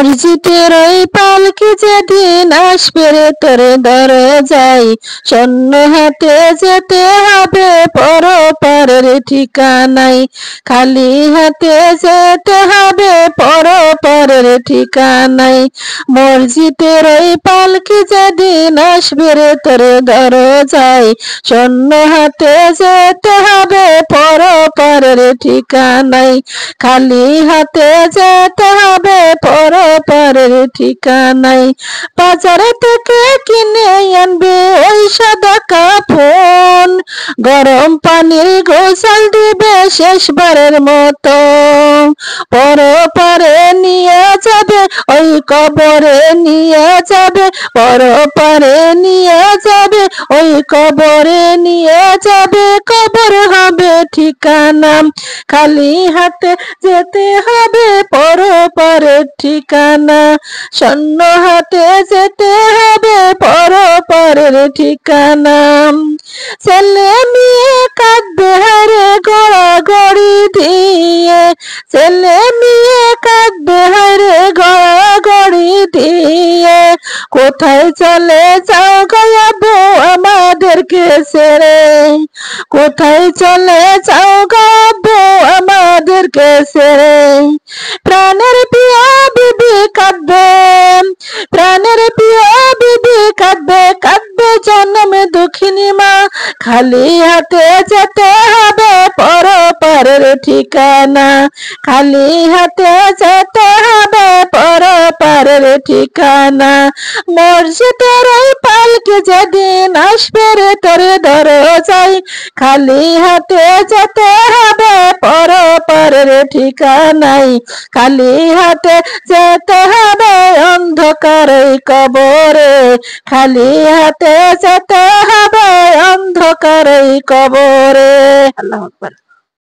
মসজিদের ওই পালকি যেদিন আসবে রে তোর দরজায়, শূন্য হাতে যেতে হবে পরপারের ঠিকানায়। খালি হাতে যেতে হবে পরপারের ঠিকানায়। মসজিদের ওই পালকি যেদিন আসবে রে তোর দরজায়, শূন্য হাতে যেতে হবে পরপারের ঠিকানায়। খালি হাতে যেতে হবে পরপারের ঠিকানায়। বাজার থেকে কিনে আনবে ওই সাদা কাফন, গরম পানির গোসল দিবে শেষবারের মতো। পরপারে নিয়ে যাবে ওই কবরে নিয়ে যাবে, পরপারে নিয়ে যাবে ওই কবরে নিয়ে যাবে। কবর হবে ঠিকানা, খালি হাতে যেতে হবে পরপারের ঠিকানা। শূন্য হাতে যেতে হবে পরপারের ঠিকানা। ছেলে মেয়ে কাঁদবে হারে গড়াগড়ি দিয়ে, ছেলে মেয়ে কাঁদবে হারে গড়াগড়ি দিয়ে। কোথায় চলে যাও গো আমাদেরকে ছেড়ে, কোথায় চলে যাও গো আমাদেরকে ছেড়ে। প্রাণের প্রিয় বিবি কাঁদবে, প্রাণের প্রিয় বিবি কাঁদবে, কাঁদবে জনম দুঃখিনী মা। খালি হাতে যেতে হবে পরপারের ঠিকানা, খালি হাতে যেতে হবে পরপারের ঠিকানা। মসজিদের ওই পালকি যেদিন আসবে রে তোর দরজায়, খালি হাতে যেতে হবে পরপারের ঠিকানায়। খালি হাতে যেতে হবে অন্ধকার কবরে, খালি হাতে যেতে হবে অন্ধকার কবরে। আল্লাহু আকবার।